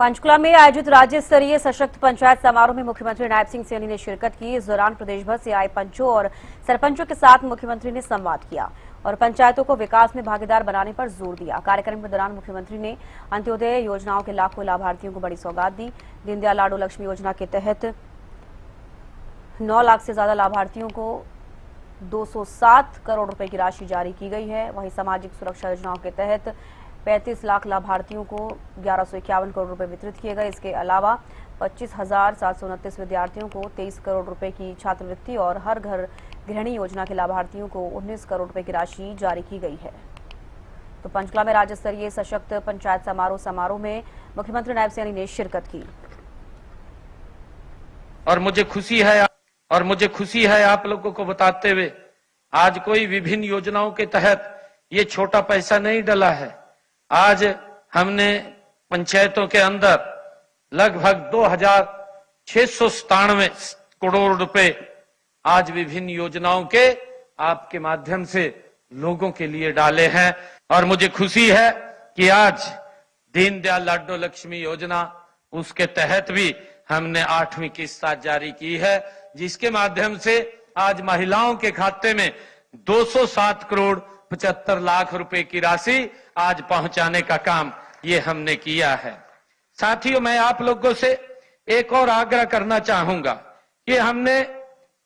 पंचकुला में आयोजित राज्य स्तरीय सशक्त पंचायत समारोह में मुख्यमंत्री नायब सिंह सैनी ने शिरकत की। इस दौरान प्रदेश भर से आए पंचों और सरपंचों के साथ मुख्यमंत्री ने संवाद किया और पंचायतों को विकास में भागीदार बनाने पर जोर दिया। कार्यक्रम के दौरान मुख्यमंत्री ने अंत्योदय योजनाओं के लाखों लाभार्थियों को बड़ी सौगात दी। दीनदयाल लाडो लक्ष्मी योजना के तहत 9 लाख से ज्यादा लाभार्थियों को 207 करोड़ रुपए की राशि जारी की गई है। वहीं सामाजिक सुरक्षा योजनाओं के तहत 35 लाख लाभार्थियों को 1151 करोड़ रुपए वितरित किए गए। इसके अलावा 25,729 विद्यार्थियों को 23 करोड़ रुपए की छात्रवृत्ति और हर घर गृहिणी योजना के लाभार्थियों को 19 करोड़ रुपए की राशि जारी की गई है। तो पंचकुला में राज्य स्तरीय सशक्त पंचायत समारोह में मुख्यमंत्री नायब सैनी ने शिरकत की। और मुझे खुशी है आप लोगों को बताते हुए, आज कोई विभिन्न योजनाओं के तहत ये छोटा पैसा नहीं डला है। आज हमने पंचायतों के अंदर लगभग 2,697 करोड़ रुपए आज विभिन्न योजनाओं के आपके माध्यम से लोगों के लिए डाले हैं। और मुझे खुशी है कि आज दीनदयाल लाडो लक्ष्मी योजना, उसके तहत भी हमने 8वीं किस्त जारी की है, जिसके माध्यम से आज महिलाओं के खाते में 207 करोड़ 75 लाख रुपए की राशि आज पहुंचाने का काम ये हमने किया है। साथियों, मैं आप लोगों से एक और आग्रह करना चाहूंगा कि हमने,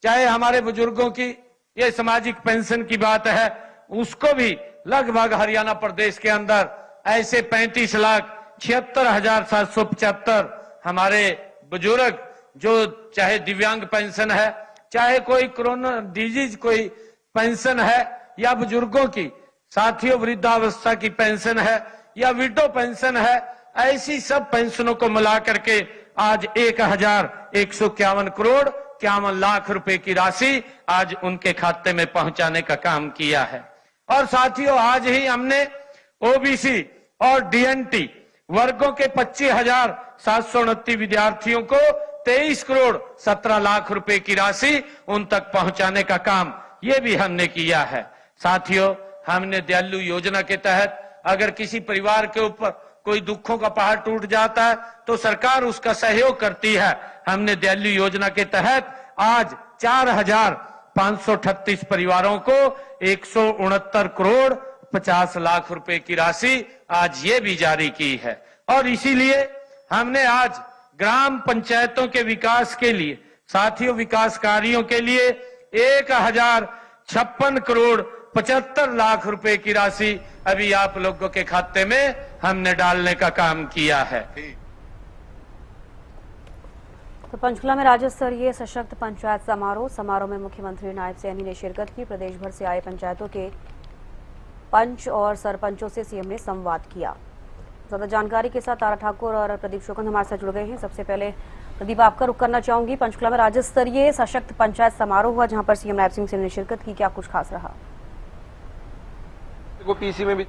चाहे हमारे बुजुर्गों की ये सामाजिक पेंशन की बात है, उसको भी लगभग हरियाणा प्रदेश के अंदर ऐसे 35,76,775 हमारे बुजुर्ग जो, चाहे दिव्यांग पेंशन है, चाहे कोई कोरोना डिजीज कोई पेंशन है, या बुजुर्गों की साथियों वृद्धावस्था की पेंशन है, या विडो पेंशन है, ऐसी सब पेंशनों को मिला करके आज 1,151 करोड़ 51 लाख रुपए की राशि आज उनके खाते में पहुंचाने का काम किया है। और साथियों, आज ही हमने ओबीसी और डीएनटी वर्गों के 25,729 विद्यार्थियों को 23 करोड़ 17 लाख रुपए की राशि उन तक पहुंचाने का काम ये भी हमने किया है। साथियों, हमने दयालु योजना के तहत अगर किसी परिवार के ऊपर कोई दुखों का पहाड़ टूट जाता है तो सरकार उसका सहयोग करती है। हमने दयालु योजना के तहत आज 4,538 परिवारों को 169 करोड़ 50 लाख रुपए की राशि आज ये भी जारी की है। और इसीलिए हमने आज ग्राम पंचायतों के विकास के लिए, साथियों विकास कार्यों के लिए 1,056 करोड़ 75 लाख रुपए की राशि अभी आप लोगों के खाते में हमने डालने का काम किया है। तो पंचकुला में राज्य स्तरीय सशक्त पंचायत समारोह में मुख्यमंत्री नायब सैनी ने शिरकत की। प्रदेश भर से आए पंचायतों के पंच और सरपंचों से सीएम ने संवाद किया। ज्यादा जानकारी के साथ तारा ठाकुर और प्रदीप शोकन हमारे साथ जुड़ गए हैं। सबसे पहले प्रदीप, आपका रुख करना चाहूंगी। पंचकुला में राज्य स्तरीय सशक्त पंचायत समारोह हुआ, जहां पर सीएम नायब सिंह सैनी ने शिरकत की, क्या कुछ खास रहा? पीसी में भी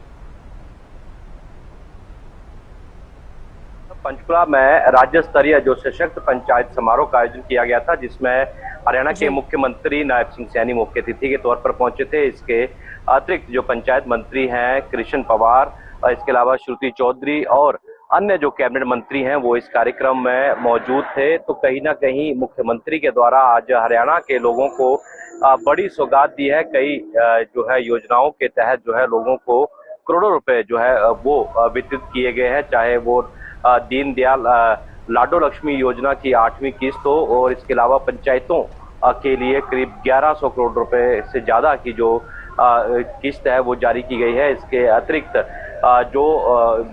पंचकुला में राज्य स्तरीय जो सशक्त पंचायत समारोह का आयोजन किया गया था, जिसमें हरियाणा के मुख्यमंत्री नायब सिंह सैनी मुख्य अतिथि के तौर पर पहुंचे थे। इसके अतिरिक्त जो पंचायत मंत्री हैं कृष्ण पवार, और इसके अलावा श्रुति चौधरी और अन्य जो कैबिनेट मंत्री हैं वो इस कार्यक्रम में मौजूद थे। तो कहीं ना कहीं मुख्यमंत्री के द्वारा आज हरियाणा के लोगों को बड़ी सौगात दी है। कई जो है योजनाओं के तहत जो है लोगं को करोड़ों रुपए जो है वो वितरित किए गए हैं, चाहे वो दीनदयाल लाडो लक्ष्मी योजना की 8वीं किस्त हो, और इसके अलावा पंचायतों के लिए करीब 1100 करोड़ रुपए से ज्यादा की जो किस्त है वो जारी की गई है। इसके अतिरिक्त जो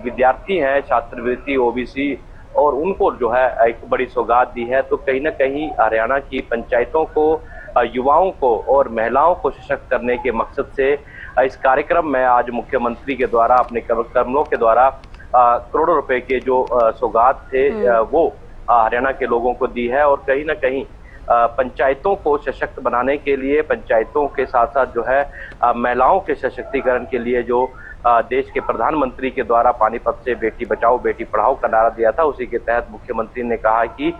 विद्यार्थी हैं छात्रवृत्ति ओबीसी, और उनको जो है एक बड़ी सौगात दी है। तो कहीं ना कहीं हरियाणा की पंचायतों को, युवाओं को और महिलाओं को सशक्त करने के मकसद से इस कार्यक्रम में आज मुख्यमंत्री के द्वारा अपने कर्मलों के द्वारा करोड़ों रुपए के जो सौगात थे वो हरियाणा के लोगों को दी है। और कहीं ना कहीं पंचायतों को सशक्त बनाने के लिए, पंचायतों के साथ साथ जो है महिलाओं के सशक्तिकरण के लिए जो देश के प्रधानमंत्री के द्वारा पानीपत से बेटी बचाओ बेटी पढ़ाओ का नारा दिया था, उसी के तहत मुख्यमंत्री ने कहा कि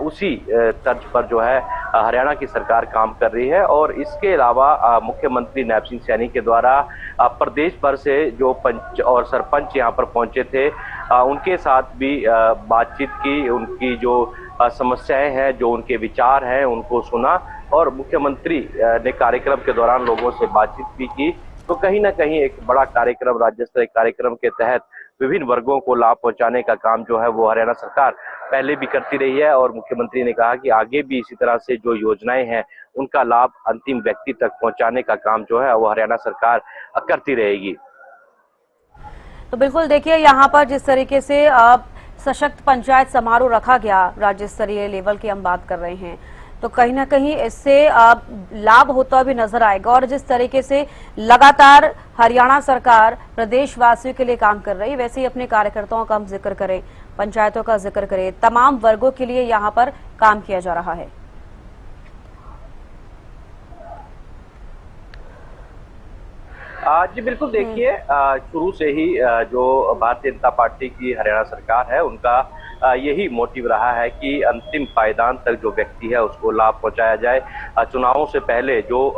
उसी तर्ज पर जो है हरियाणा की सरकार काम कर रही है। और इसके अलावा मुख्यमंत्री नायब सिंह सैनी के द्वारा प्रदेश भर से जो पंच और सरपंच यहाँ पर पहुंचे थे उनके साथ भी बातचीत की, उनकी जो समस्याएं हैं, जो उनके विचार हैं, उनको सुना और मुख्यमंत्री ने कार्यक्रम के दौरान लोगों से बातचीत भी की। तो कहीं ना कहीं एक बड़ा कार्यक्रम, राज्य स्तरीय कार्यक्रम के तहत विभिन्न वर्गों को लाभ पहुंचाने का काम जो है वो हरियाणा सरकार पहले भी करती रही है और मुख्यमंत्री ने कहा कि आगे भी इसी तरह से जो योजनाएं हैं उनका लाभ अंतिम व्यक्ति तक पहुंचाने का काम जो है वो हरियाणा सरकार करती रहेगी। तो बिल्कुल देखिए, यहाँ पर जिस तरीके से सशक्त पंचायत समारोह रखा गया, राज्य स्तरीय लेवल की हम बात कर रहे हैं, तो कहीं ना कहीं इससे लाभ होता भी नजर आएगा। और जिस तरीके से लगातार हरियाणा सरकार प्रदेशवासियों के लिए काम कर रही है, वैसे ही अपने कार्यकर्ताओं का हम जिक्र करें, पंचायतों का जिक्र करें, तमाम वर्गों के लिए यहाँ पर काम किया जा रहा है। जी बिल्कुल, देखिए शुरू से ही जो भारतीय जनता पार्टी की हरियाणा सरकार है उनका यही मोटिव रहा है कि अंतिम पायदान तक जो व्यक्ति है उसको लाभ पहुंचाया जाए। चुनावों से पहले जो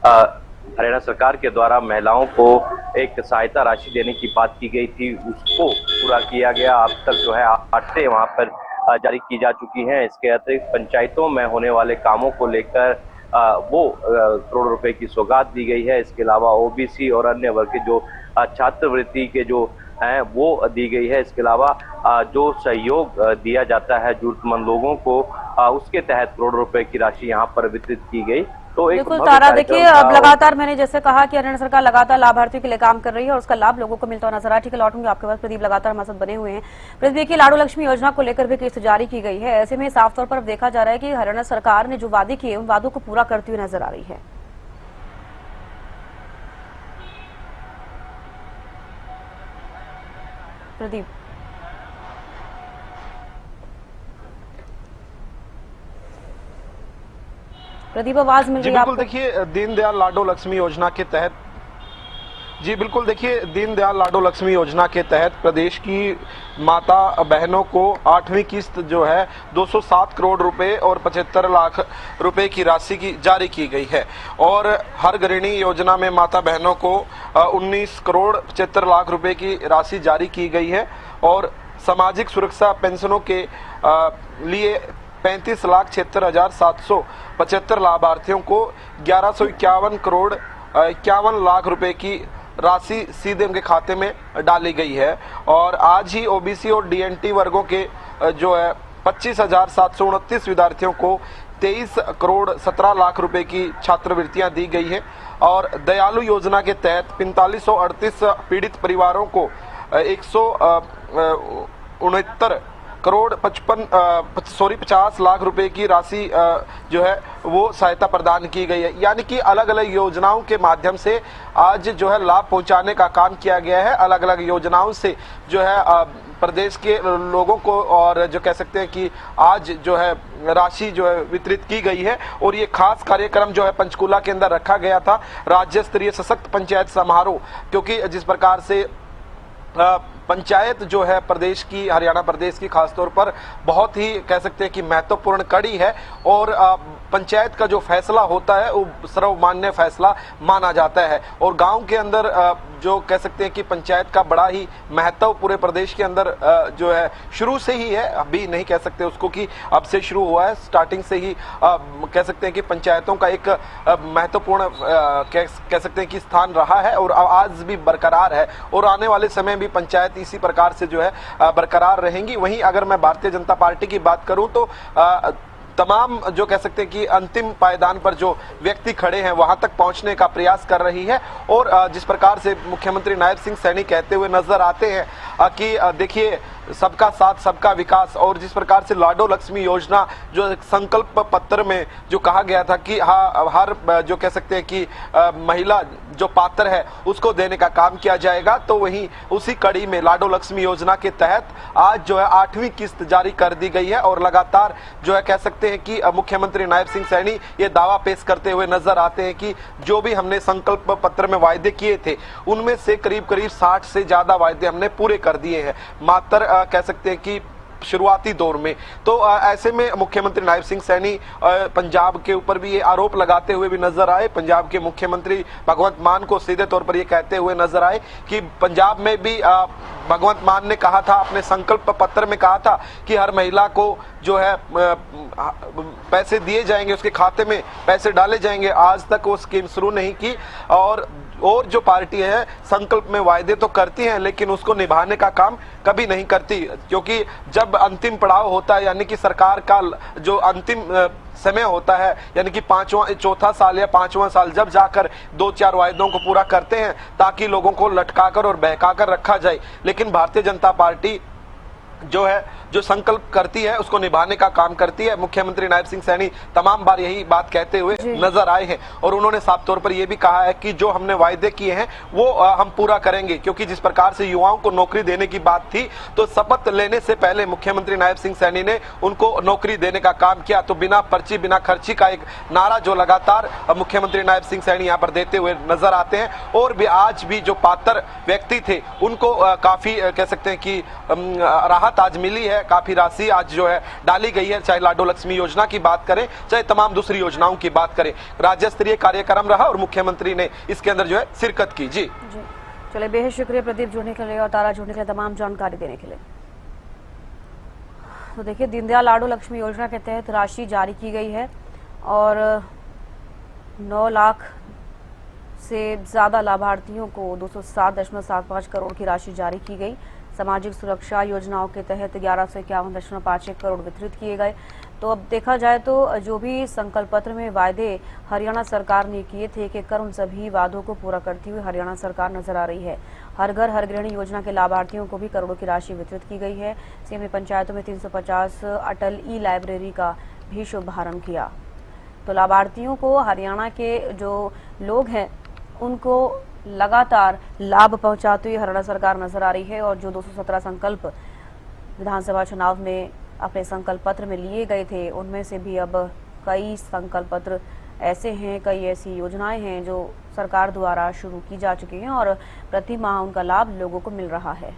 हरियाणा सरकार के द्वारा महिलाओं को एक सहायता राशि देने की बात की गई थी उसको पूरा किया गया। अब तक जो है आटे वहां पर जारी की जा चुकी हैं। इसके अतिरिक्त पंचायतों में होने वाले कामों को लेकर वो करोड़ रुपए की सौगात दी गई है। इसके अलावा ओबीसी और अन्य वर्ग के जो छात्रवृत्ति के जो हैं वो दी गई है। इसके अलावा जो सहयोग दिया जाता है जरूरतमंद लोगों को उसके तहत करोड़ रुपए की राशि यहाँ पर वितरित की गई। तो एक बिल्कुल तारा, देखिए अब लगातार मैंने जैसे कहा कि हरियाणा सरकार लगातार लाभार्थियों के लिए काम कर रही है और उसका लाभ लोगों को मिलता हुआ नजर आ। ठीक है, लौटूंगी आपके पास। प्रदीप लगातार हमारे साथ बने हुए हैं। प्रदीप, देखिए लाडू लक्ष्मी योजना को लेकर भी किस्त जारी की गई है, ऐसे में साफ तौर पर देखा जा रहा है कि हरियाणा सरकार ने जो वादे किए उन वादों को पूरा करती हुई नजर आ रही है। प्रदीप, प्रदीप आवाज मिल रही है आपको? देखिए दीनदयाल लाडो लक्ष्मी योजना के तहत बिल्कुल देखिए दीनदयाल लाडो लक्ष्मी योजना के तहत प्रदेश की माता बहनों को 8वीं किस्त जो है 207 करोड़ रुपए और 75 लाख रुपए की राशि की जारी की गई है। और हर गृहिणी योजना में माता बहनों को 19 करोड़ 75 लाख रुपए की राशि जारी की गई है। और सामाजिक सुरक्षा पेंशनों के लिए 35,76,775 लाभार्थियों को 1151 करोड़ 51 लाख रुपए की राशि सीधे उनके खाते में डाली गई है। और आज ही ओबीसी और डीएनटी वर्गों के जो है 25,729 विद्यार्थियों को 23 करोड़ 17 लाख रुपए की छात्रवृत्तियां दी गई है। और दयालु योजना के तहत 4538 पीड़ित परिवारों को 169 करोड़ 50 लाख रुपए की राशि जो है वो सहायता प्रदान की गई है। यानी कि अलग अलग योजनाओं के माध्यम से आज जो है लाभ पहुंचाने का काम किया गया है। अलग अलग योजनाओं से जो है प्रदेश के लोगों को और जो कह सकते हैं कि आज जो है राशि जो है वितरित की गई है। और ये खास कार्यक्रम जो है पंचकूला के अंदर रखा गया था, राज्य स्तरीय सशक्त पंचायत समारोह, क्योंकि जिस प्रकार से पंचायत जो है प्रदेश की, हरियाणा प्रदेश की खासतौर पर बहुत ही कह सकते हैं कि महत्वपूर्ण कड़ी है। और पंचायत का जो फैसला होता है वो सर्वमान्य फैसला माना जाता है। और गांव के अंदर जो कह सकते हैं कि पंचायत का बड़ा ही महत्व पूरे प्रदेश के अंदर जो है शुरू से ही है, अभी नहीं कह सकते उसको कि अब से शुरू हुआ है, स्टार्टिंग से ही कह सकते हैं कि पंचायतों का एक महत्वपूर्ण कह सकते हैं कि स्थान रहा है और आज भी बरकरार है। और आने वाले समय भी पंचायत इसी प्रकार से जो है बरकरार रहेंगी। वहीं अगर मैं भारतीय जनता पार्टी की बात करूं तो तमाम जो कह सकते हैं कि अंतिम पायदान पर जो व्यक्ति खड़े हैं वहां तक पहुंचने का प्रयास कर रही है। और जिस प्रकार से मुख्यमंत्री नायब सिंह सैनी कहते हुए नजर आते हैं कि देखिए सबका साथ सबका विकास और जिस प्रकार से लाडो लक्ष्मी योजना जो एक संकल्प पत्र में जो कहा गया था कि हाँ हर जो कह सकते हैं कि महिला जो पात्र है उसको देने का काम किया जाएगा, तो वहीं उसी कड़ी में लाडो लक्ष्मी योजना के तहत आज जो है 8वीं किस्त जारी कर दी गई है और लगातार जो है कह सकते हैं कि मुख्यमंत्री नायब सिंह सैनी ये दावा पेश करते हुए नजर आते हैं कि जो भी हमने संकल्प पत्र में वायदे किए थे उनमें से करीब करीब 60 से ज्यादा वायदे हमने पूरे कर दिए हैं मात्र कह सकते हैं कि शुरुआती दौर में। तो ऐसे में मुख्यमंत्री नायब सिंह सैनी पंजाब के ऊपर भी ये आरोप लगाते हुए भी नजर आए। पंजाब के मुख्यमंत्री भगवंत मान को सीधे तौर पर ये कहते हुए नजर आए कि पंजाब में भी भगवंत मान ने कहा था, अपने संकल्प पत्र में कहा था कि हर महिला को जो है पैसे दिए जाएंगे, उसके खाते में पैसे डाले जाएंगे। आज तक वो स्कीम शुरू नहीं की और जो पार्टी है संकल्प में वायदे तो करती हैं लेकिन उसको निभाने का काम कभी नहीं करती, क्योंकि जब अंतिम पड़ाव होता है यानी कि सरकार का जो अंतिम समय होता है यानी कि चौथा साल या 5वां साल जब जाकर 2-4 वायदों को पूरा करते हैं ताकि लोगों को लटकाकर और बहकाकर रखा जाए। लेकिन भारतीय जनता पार्टी जो है जो संकल्प करती है उसको निभाने का काम करती है। मुख्यमंत्री नायब सिंह सैनी तमाम बार यही बात कहते हुए नजर आए हैं और उन्होंने साफ तौर पर यह भी कहा है कि जो हमने वायदे किए हैं वो हम पूरा करेंगे, क्योंकि जिस प्रकार से युवाओं को नौकरी देने की बात थी तो शपथ लेने से पहले मुख्यमंत्री नायब सिंह सैनी ने उनको नौकरी देने का काम किया। तो बिना पर्ची बिना खर्ची का एक नारा जो लगातार मुख्यमंत्री नायब सिंह सैनी यहाँ पर देते हुए नजर आते हैं और भी आज भी जो पात्र व्यक्ति थे उनको काफी कह सकते हैं कि राहत आज मिली है, काफी राशि आज जो है डाली गई है। चाहे लाडो लक्ष्मी योजना की बात करें चाहे तमाम दूसरी योजनाओं की बात करें, राज्य स्तरीय कार्यक्रम रहा और मुख्यमंत्री ने इसके अंदर जो है शिरकत की। जी चलिए, बेहद शुक्रिया प्रदीप जुड़ने के लिए और तारा जुड़ने के लिए, तमाम जानकारी देने के लिए। तो देखिए, दीनदयाल लाडो लक्ष्मी योजना के तहत राशि जारी की गई है और 9 लाख से ज्यादा लाभार्थियों को 207.75 करोड़ की राशि जारी की गई। सामाजिक सुरक्षा योजनाओं के तहत 1151.51 करोड़ वितरित किए गए। तो अब देखा जाए तो जो भी संकल्प पत्र में वायदे हरियाणा सरकार ने किए थे, एक एक कर उन सभी वादों को पूरा करती हुई हरियाणा सरकार नजर आ रही है। हर घर हर गृहिणी योजना के लाभार्थियों को भी करोड़ों की राशि वितरित की गई है। सीएम ने पंचायतों में 350 अटल ई लाइब्रेरी का भी शुभारंभ किया। तो लाभार्थियों को, हरियाणा के जो लोग हैं उनको लगातार लाभ पहुंचाती हुई हरियाणा सरकार नजर आ रही है और जो 217 संकल्प विधानसभा चुनाव में अपने संकल्प पत्र में लिए गए थे उनमें से भी अब कई संकल्प पत्र ऐसे हैं, कई ऐसी योजनाएं हैं जो सरकार द्वारा शुरू की जा चुकी हैं और प्रति माह उनका लाभ लोगों को मिल रहा है।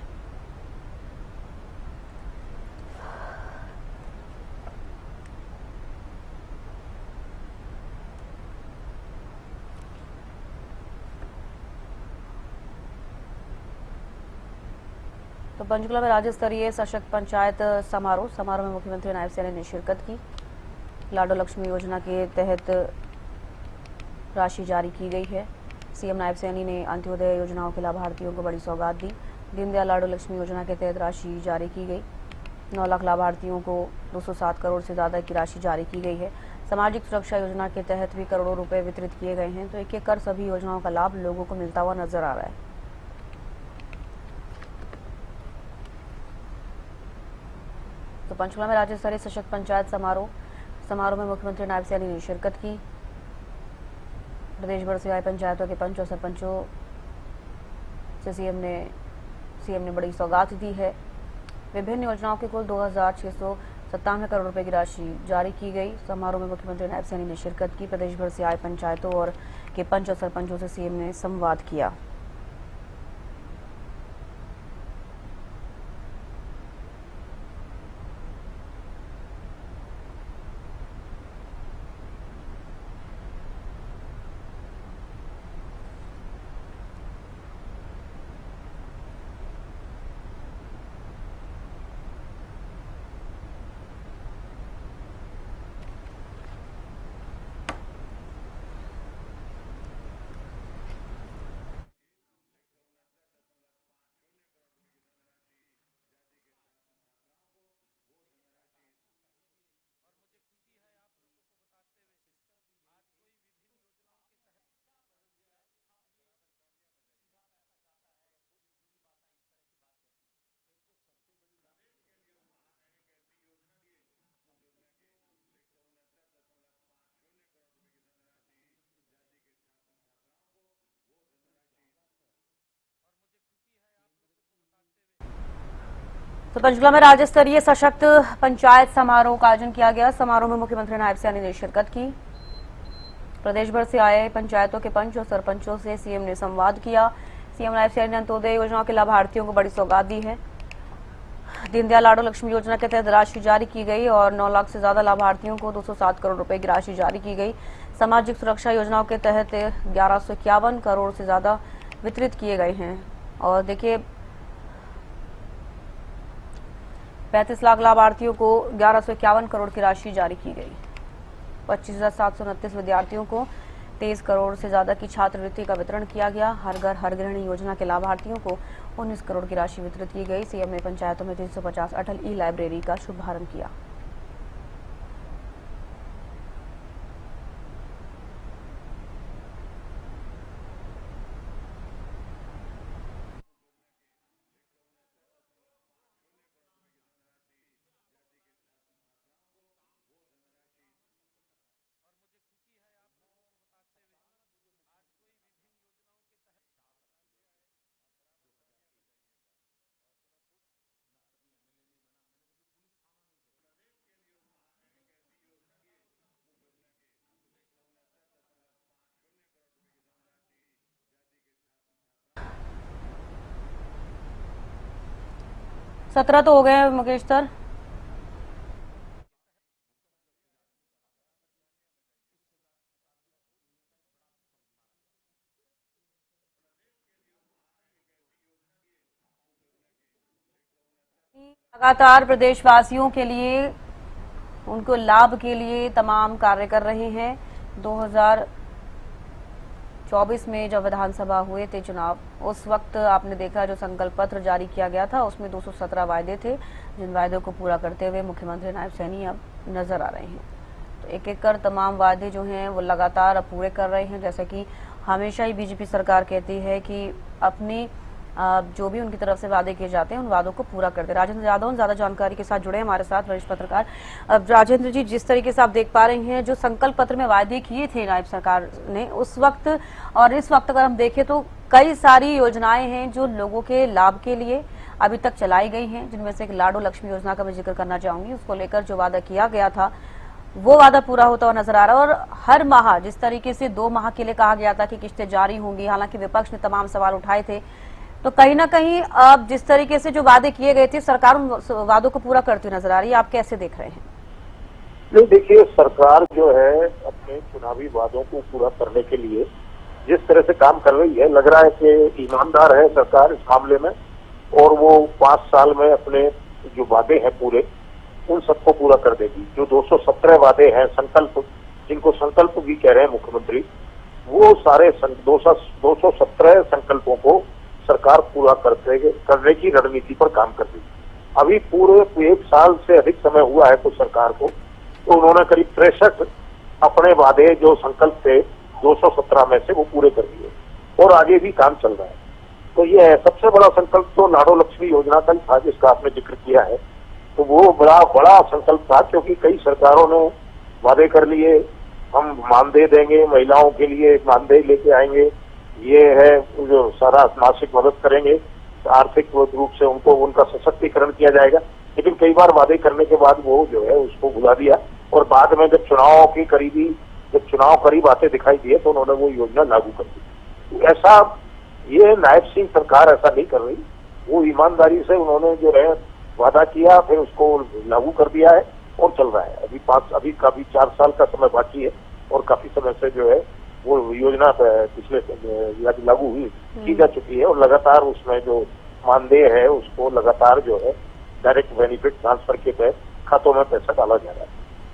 तो पंचकुला में राज्य स्तरीय सशक्त पंचायत समारोह में मुख्यमंत्री नायब सैनी ने शिरकत की। लाडो लक्ष्मी योजना के तहत राशि जारी की गई है। सीएम नायब सैनी ने अंत्योदय योजनाओं के लाभार्थियों को बड़ी सौगात दी। दीनदयाल लाडो लक्ष्मी योजना के तहत राशि जारी की गई। 9 लाख लाभार्थियों को 207 करोड़ से ज्यादा की राशि जारी की गई है। सामाजिक सुरक्षा योजना के तहत भी करोड़ों रुपए वितरित किए गए हैं। तो एक एक कर सभी योजनाओं का लाभ लोगों को मिलता हुआ नजर आ रहा है। तो पंचकुला में राज्य स्तरीय सशक्त पंचायत समारोह में मुख्यमंत्री नायब सैनी ने शिरकत की। प्रदेश भर से आए पंचायतों के पंच और सरपंचों से सीएम ने बड़ी सौगात दी है। विभिन्न योजनाओं के कुल 2,697 करोड़ रुपए की राशि जारी की गई। समारोह में मुख्यमंत्री नायब सैनी ने शिरकत की। प्रदेश भर से आए पंचायतों और के पंच और सरपंचों से सीएम ने संवाद किया। तो पंचकुला में राज्य स्तरीय सशक्त पंचायत समारोह का आयोजन किया गया। समारोह में मुख्यमंत्री नायब सैनी ने शिरकत की। प्रदेश भर से आए पंचायतों के पंच और सरपंचों से सीएम ने संवाद किया। सीएम नायब सैनी ने अंत्योदय योजना के लाभार्थियों को बड़ी सौगात दी है। दीनदयाल लाडो लक्ष्मी योजना के तहत राशि जारी की गई और 9 लाख से ज्यादा लाभार्थियों को 207 करोड़ रुपए की राशि जारी की गई। सामाजिक सुरक्षा योजनाओं के तहत 1151 करोड़ से ज्यादा वितरित किए गए हैं। और देखिए 35 लाख लाभार्थियों को 1151 करोड़ की राशि जारी की गई। 25,729 विद्यार्थियों को 23 करोड़ से ज्यादा की छात्रवृत्ति का वितरण किया गया। हर घर हर गृहिणी योजना के लाभार्थियों को 19 करोड़ की राशि वितरित की गई। सीएम ने पंचायतों में 350 अटल ई लाइब्रेरी का शुभारंभ किया। सत्रह तो हो गए मुकेश सर। लगातार प्रदेशवासियों के लिए, उनको लाभ के लिए तमाम कार्य कर रहे हैं। 2024 में जब विधानसभा हुए थे चुनाव, उस वक्त आपने देखा जो संकल्प पत्र जारी किया गया था उसमें 217 वायदे थे, जिन वायदों को पूरा करते हुए मुख्यमंत्री नायब सैनी अब नजर आ रहे हैं। तो एक एक कर तमाम वायदे जो हैं वो लगातार अब पूरे कर रहे हैं। जैसे कि हमेशा ही बीजेपी सरकार कहती है कि अपनी जो भी उनकी तरफ से वादे किए जाते हैं उन वादों को पूरा करते। राजेंद्र यादव ज्यादा जानकारी के साथ जुड़े हमारे साथ, वरिष्ठ पत्रकार। अब राजेंद्र जी, जिस तरीके से आप देख पा रहे हैं जो संकल्प पत्र में वायदे किए थे नायब सरकार ने उस वक्त और इस वक्त अगर हम देखें तो कई सारी योजनाएं हैं जो लोगों के लाभ के लिए अभी तक चलाई गई हैं, जिनमें से एक लाडो लक्ष्मी योजना का मैं जिक्र करना चाहूंगी। उसको लेकर जो वादा किया गया था वो वादा पूरा होता हुआ नजर आ रहा है। और हर माह जिस तरीके से 2 माह के लिए कहा गया था कि किस्तें जारी होंगी, हालांकि विपक्ष ने तमाम सवाल उठाए थे, तो कहीं ना कहीं अब जिस तरीके से जो वादे किए गए थे सरकार उन वादों को पूरा करती हुई नजर आ रही है। आप कैसे देख रहे हैं? नहीं, देखिए, सरकार जो है अपने चुनावी वादों को पूरा करने के लिए जिस तरह से काम कर रही है, लग रहा है कि ईमानदार है सरकार इस मामले में, और वो 5 साल में अपने जो वादे हैं पूरे उन सबको पूरा कर देगी। जो 217 वादे हैं, संकल्प जिनको संकल्प भी कह रहे हैं मुख्यमंत्री, वो सारे 217 संकल्पों को सरकार पूरा करने की रणनीति पर काम कर रही है। अभी पूरे 1 साल से अधिक समय हुआ है कुछ सरकार को, तो उन्होंने करीब 63 अपने वादे जो संकल्प थे 217 में से वो पूरे कर दिए और आगे भी काम चल रहा है। तो ये है सबसे बड़ा संकल्प तो लाडो लक्ष्मी योजना का ही था जिसका आपने जिक्र किया है। तो वो बड़ा संकल्प था, क्योंकि कई सरकारों ने वादे कर लिए, हम मानदेय देंगे, महिलाओं के लिए मानदेय लेके आएंगे, ये है जो सारा मासिक मदद करेंगे, आर्थिक रूप से उनको उनका सशक्तिकरण किया जाएगा। लेकिन कई बार वादे करने के बाद वो जो है उसको भुला दिया, और बाद में जब चुनाव करीब आते दिखाई दिए तो उन्होंने वो योजना लागू कर दी। तो ऐसा ये नायब सिंह सरकार ऐसा नहीं कर रही, वो ईमानदारी से उन्होंने जो है वादा किया, फिर उसको लागू कर दिया है और चल रहा है। अभी काफी 4 साल का समय बाकी है और काफी समय से जो है वो योजना पिछले लागू हुई की जा चुकी है, और लगातार उसमें जो मानदेय है उसको लगातार जो है डायरेक्ट बेनिफिट ट्रांसफर के तहत खातों में पैसा डाला जा रहा है।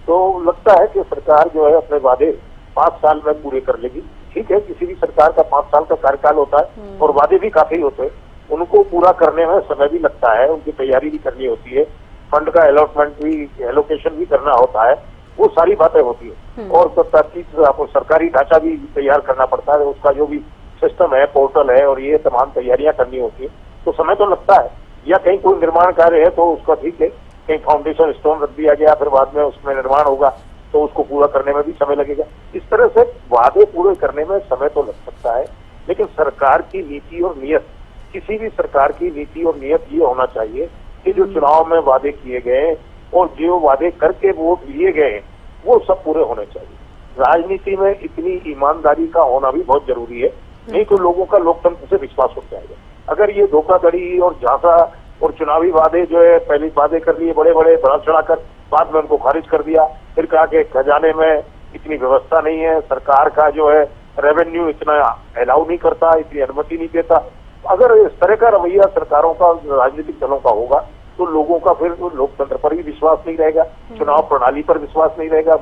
तो लगता है कि सरकार जो है अपने वादे 5 साल में पूरे कर लेगी। ठीक है, किसी भी सरकार का 5 साल का कार्यकाल होता है और वादे भी काफी होते हैं, उनको पूरा करने में समय भी लगता है, उनकी तैयारी भी करनी होती है, फंड का एलोकेशन भी करना होता है, वो सारी बातें होती है। और तरतीब आपको सरकारी ढांचा भी तैयार करना पड़ता है, उसका जो भी सिस्टम है, पोर्टल है, और ये तमाम तैयारियां करनी होती है, तो समय तो लगता है। या कहीं कोई निर्माण कार्य है तो उसका ठीक है, कहीं फाउंडेशन स्टोन रख दिया गया, फिर बाद में उसमें निर्माण होगा तो उसको पूरा करने में भी समय लगेगा। इस तरह से वादे पूरे करने में समय तो लग सकता है, लेकिन सरकार की नीति और नियत, किसी भी सरकार की नीति और नियत ये होना चाहिए कि के जो चुनाव में वादे किए गए और जो वादे करके वोट लिए गए वो सब पूरे होने चाहिए। राजनीति में इतनी ईमानदारी का होना भी बहुत जरूरी है, नहीं तो लोगों का लोकतंत्र से विश्वास उठ जाएगा। अगर ये धोखाधड़ी और झांसा और चुनावी वादे जो है पहले वादे कर लिए बड़े बड़े बढ़ा चढ़ाकर, बाद में उनको खारिज कर दिया, फिर कहा कि खजाने में इतनी व्यवस्था नहीं है, सरकार का जो है रेवेन्यू इतना अलाउ नहीं करता, इतनी अनुमति नहीं देता। अगर इस तरह का रवैया सरकारों का, राजनीतिक दलों का होगा तो लोगों का फिर लोकतंत्र पर भी विश्वास नहीं रहेगा, चुनाव प्रणाली पर विश्वास नहीं रहेगा।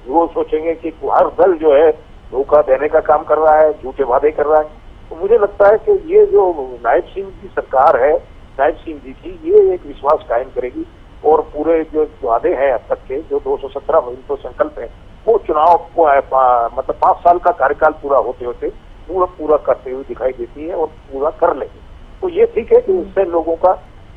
वो सोचेंगे कि हर दल जो है धोखा देने का काम कर रहा है, झूठे वादे कर रहा है। तो मुझे लगता है कि ये जो नायब सिंह की सरकार है, नायब सिंह जी की, ये एक विश्वास कायम करेगी और पूरे जो वादे हैं अब तक के जो 217 इनको संकल्प है वो चुनाव को मतलब 5 साल का कार्यकाल पूरा होते होते पूरा करते हुए दिखाई देती है और पूरा कर लेंगे। तो ये ठीक है कि इससे लोगों का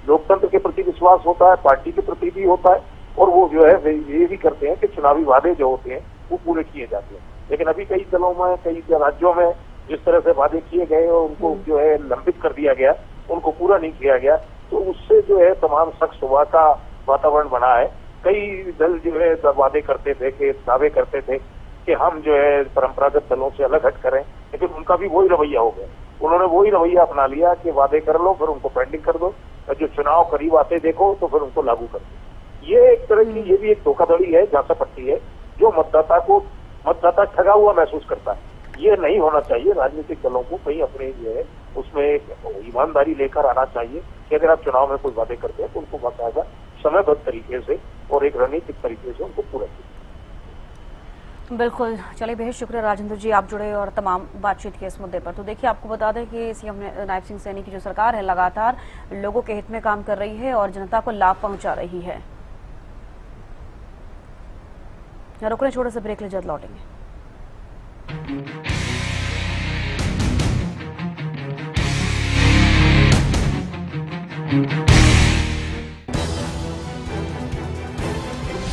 लोकतंत्र के प्रति विश्वास होता है, पार्टी के प्रति भी होता है और वो जो है ये भी करते हैं कि चुनावी वादे जो होते हैं वो पूरे किए जाते हैं। लेकिन अभी कई दलों में, कई राज्यों में जिस तरह से वादे किए गए और उनको जो है लंबित कर दिया गया, उनको पूरा नहीं किया गया, तो उससे जो है तमाम शक सुबह का वातावरण बना है। कई दल जो है वादे करते थे, कि दावे करते थे कि हम जो है परंपरागत दलों से अलग हट करें, लेकिन उनका भी वही रवैया हो गया। उन्होंने वही रवैया अपना लिया कि वादे कर लो फिर उनको पेंडिंग कर दो, और जो चुनाव करीब आते देखो तो फिर उनको लागू कर दो। ये एक तरह की, ये भी एक धोखाधड़ी है, झांसा पट्टी है, जो मतदाता ठगा हुआ महसूस करता है। ये नहीं होना चाहिए। राजनीतिक दलों को कहीं अपने जो है उसमें ईमानदारी लेकर आना चाहिए कि अगर आप चुनाव में कोई वादे करते हैं तो उनको बाकायदा समयबद्ध तरीके से और एक रणनीतिक तरीके से उनको पूरा कीजिए। बिल्कुल, चलिए बेहद शुक्रिया राजेंद्र जी, आप जुड़े और तमाम बातचीत के इस मुद्दे पर। तो देखिए, आपको बता दें कि सीएम नायब सिंह सैनी की जो सरकार है लगातार लोगों के हित में काम कर रही है और जनता को लाभ पहुंचा रही है। रुकने छोटे से ब्रेक ले, जल्द लौटेंगे।